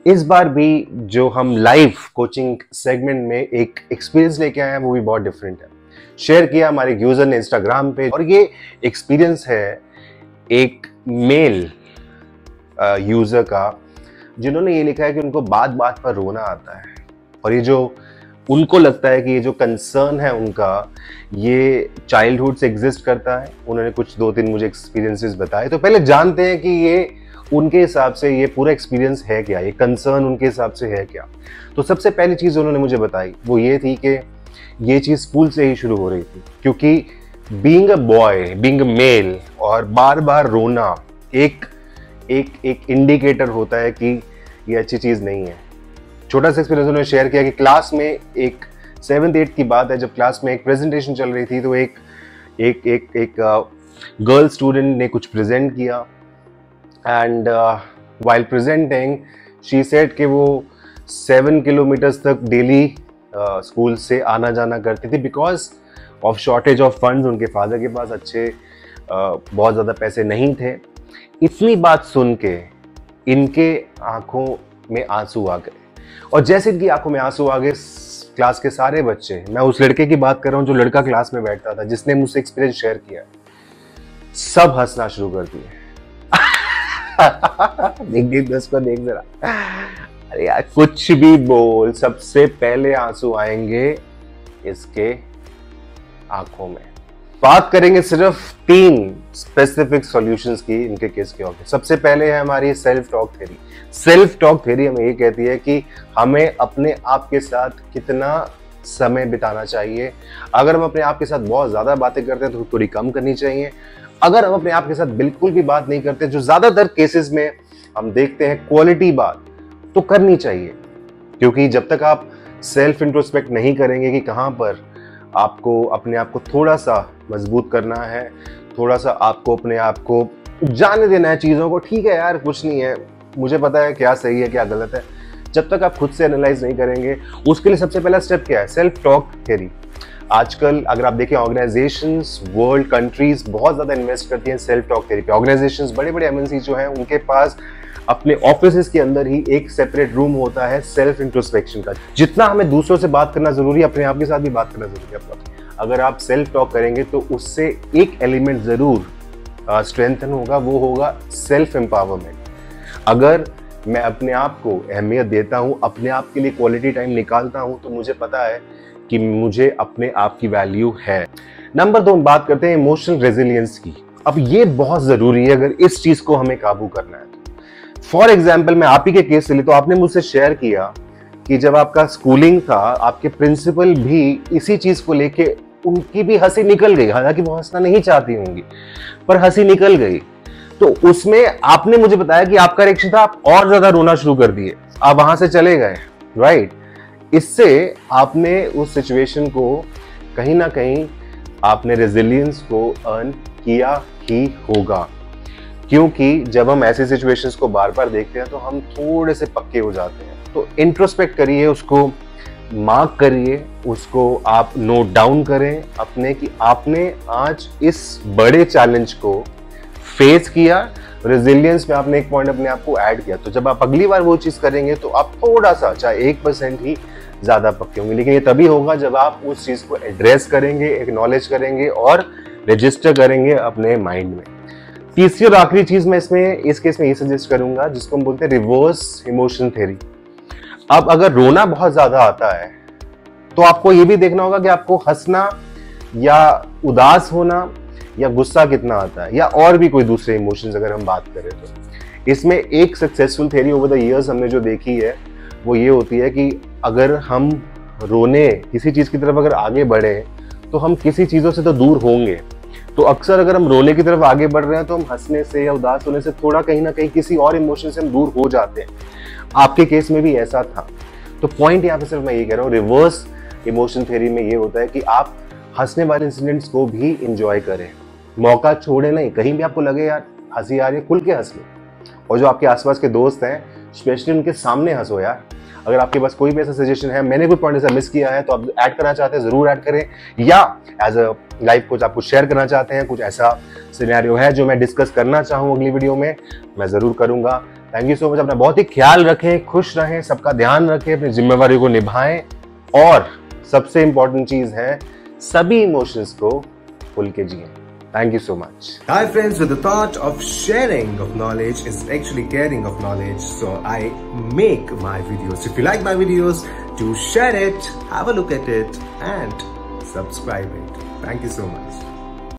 इस बार भी जो हम लाइव कोचिंग सेगमेंट में एक एक्सपीरियंस लेके आए हैं वो भी बहुत डिफरेंट है। शेयर किया हमारे यूजर ने इंस्टाग्राम पे, और ये एक्सपीरियंस है एक मेल यूजर का, जिन्होंने ये लिखा है कि उनको बात बात पर रोना आता है, और ये जो उनको लगता है कि ये जो कंसर्न है उनका, ये चाइल्डहुड से एग्जिस्ट करता है। उन्होंने कुछ 2-3 मुझे एक्सपीरियंसेस बताए। तो पहले जानते हैं कि ये उनके हिसाब से ये पूरा एक्सपीरियंस है क्या, ये कंसर्न उनके हिसाब से है क्या। तो सबसे पहली चीज़ उन्होंने मुझे बताई वो ये थी कि ये चीज़ स्कूल से ही शुरू हो रही थी, क्योंकि being a boy, being a male, और बार बार रोना एक एक एक इंडिकेटर होता है कि ये अच्छी चीज़ नहीं है। छोटा सा एक्सपीरियंस उन्होंने शेयर किया कि क्लास में एक 7th-8th की बात है, जब क्लास में एक प्रेजेंटेशन चल रही थी, तो एक एक एक एक गर्ल स्टूडेंट ने कुछ प्रेजेंट किया, and while presenting she said कि वो 7 किलोमीटर्स तक डेली स्कूल से आना जाना करती थी because of shortage of funds. उनके फादर के पास अच्छे बहुत ज़्यादा पैसे नहीं थे। इतनी बात सुन के इनके आंखों में आंसू आ गए, और जैसे इनकी आंखों में आंसू आ गए, क्लास के सारे बच्चे, मैं उस लड़के की बात कर रहा हूँ जो लड़का क्लास में बैठता था, जिसने मुझसे एक्सपीरियंस शेयर किया, सब हंसना शुरू कर दिए। देख उसको, देख जरा। अरे यार, कुछ भी बोल, सबसे पहले आंसू आएंगे इसके आंखों में। बात करेंगे सिर्फ 3 स्पेसिफिक सॉल्यूशंस की इनके केस के होंगे। सबसे पहले है हमारी self talk theory. Self talk theory हमें ये कहती है कि हमें अपने आप के साथ कितना समय बिताना चाहिए। अगर हम अपने आप के साथ बहुत ज्यादा बातें करते हैं तो थोड़ी कम करनी चाहिए। अगर हम अपने आप के साथ बिल्कुल भी बात नहीं करते, जो ज्यादातर केसेस में हम देखते हैं क्वालिटी बात, तो करनी चाहिए। क्योंकि जब तक आप सेल्फ इंट्रोस्पेक्ट नहीं करेंगे कि कहाँ पर आपको अपने आप को थोड़ा सा मजबूत करना है, थोड़ा सा आपको अपने आप को जाने देना है चीज़ों को, ठीक है यार कुछ नहीं है, मुझे पता है क्या सही है क्या गलत है, जब तक आप खुद से एनालाइज नहीं करेंगे, उसके लिए सबसे पहला स्टेप क्या है? Self talk theory. आजकल अगर आप देखें, ऑर्गेनाइजेशंस, वर्ल्ड कंट्रीज बहुत ज़्यादा इन्वेस्ट करती हैं सेल्फ टॉक थ्योरी पे। ऑर्गेनाइजेशंस, बड़े बड़े एमएनसी जो हैं, उनके पास अपने ऑफिस के अंदर ही एक सेपरेट रूम होता है सेल्फ इंट्रोस्पेक्शन का। जितना हमें दूसरों से बात करना जरूरी है, अपने आप के साथ भी बात करना जरूरी है। अगर आप सेल्फ टॉक करेंगे तो उससे एक एलिमेंट जरूर स्ट्रेंथन होगा, वो होगा सेल्फ एम्पावरमेंट। अगर मैं अपने आप को अहमियत देता हूँ, अपने आप के लिए क्वालिटी टाइम निकालता हूँ, तो मुझे पता है कि मुझे अपने आप की वैल्यू है। नंबर 2 बात करते हैं इमोशनल रेजिलियंस की। अब ये बहुत जरूरी है अगर इस चीज को हमें काबू करना है। फॉर एग्जाम्पल, मैं आप ही के केस से ले, तो आपने मुझसे शेयर किया कि जब आपका स्कूलिंग था, आपके प्रिंसिपल भी इसी चीज को लेके, उनकी भी हंसी निकल गई। हालांकि वो हंसना नहीं चाहती होंगी, पर हंसी निकल गई। तो उसमें आपने मुझे बताया कि आपका रिएक्शन था, आप और ज्यादा रोना शुरू कर दिए, आप वहां से चले गए, राइट। इससे आपने उस सिचुएशन को कहीं ना कहीं, आपने रेजिलियंस को अर्न किया ही होगा। क्योंकि जब हम ऐसे सिचुएशंस को बार बार देखते हैं तो हम थोड़े से पक्के हो जाते हैं। तो इंट्रोस्पेक्ट करिए, उसको मार्क करिए, उसको आप नोट डाउन करें अपने, कि आपने आज इस बड़े चैलेंज को फेस किया, रेजिलियंस में आपने एक पॉइंट अपने आप को ऐड किया। तो जब आप अगली बार वो चीज करेंगे तो आप थोड़ा सा, चाहे 1% ही ज्यादा पक्के होंगे, लेकिन ये तभी होगा जब आप उस चीज को एड्रेस करेंगे, एक्नॉलेज करेंगे और रजिस्टर करेंगे अपने माइंड में। तीसरी और आखिरी चीज मैं इस केस में ये सजेस्ट करूंगा, जिसको हम बोलते हैं रिवर्स इमोशन थ्योरी। अब अगर रोना बहुत ज्यादा आता है तो आपको ये भी देखना होगा कि आपको हंसना या उदास होना या गुस्सा कितना आता है, या और भी कोई दूसरे इमोशंस अगर हम बात करें तो। इसमें एक successful theory over the years हमने जो देखी है वो ये होती है कि अगर हम रोने, किसी चीज की तरफ अगर आगे बढ़े, तो हम किसी चीजों से तो दूर होंगे। तो अक्सर अगर हम रोने की तरफ आगे बढ़ रहे हैं तो हम हंसने से या उदास होने से थोड़ा कहीं ना कहीं किसी और इमोशन से हम दूर हो जाते हैं। आपके केस में भी ऐसा था। तो पॉइंट यहाँ पे सिर्फ मैं ये कह रहा हूँ, रिवर्स इमोशन थ्योरी में ये होता है कि आप हंसने वाले इंसिडेंट्स को भी इंजॉय करें, मौका छोड़े नहीं। कहीं भी आपको लगे यार हंसी आ रही है, खुल के हंस लो। और जो आपके आसपास के दोस्त हैं, स्पेशली उनके सामने हंसो यार। अगर आपके पास कोई भी ऐसा सजेशन है, मैंने कोई पॉइंट ऐसा मिस किया है तो आप ऐड करना चाहते हैं, जरूर ऐड करें। या एज अ लाइफ कोच आप कुछ शेयर करना चाहते हैं, कुछ ऐसा सिनेरियो है जो मैं डिस्कस करना चाहूँ अगली वीडियो में, मैं जरूर करूंगा। Thank you so much. अपना बहुत ही ख्याल रखें, खुश रहें, सबका ध्यान रखें, अपनी जिम्मेवारी को निभाएं और सबसे इंपॉर्टेंट चीज है सभी इमोशंस को खुल के जिएं। Thank you so much. Hi friends, with the thought of sharing of knowledge is actually caring of knowledge. So I make my videos. If you like my videos, do share it, have a look at it and subscribe it. Thank you so much.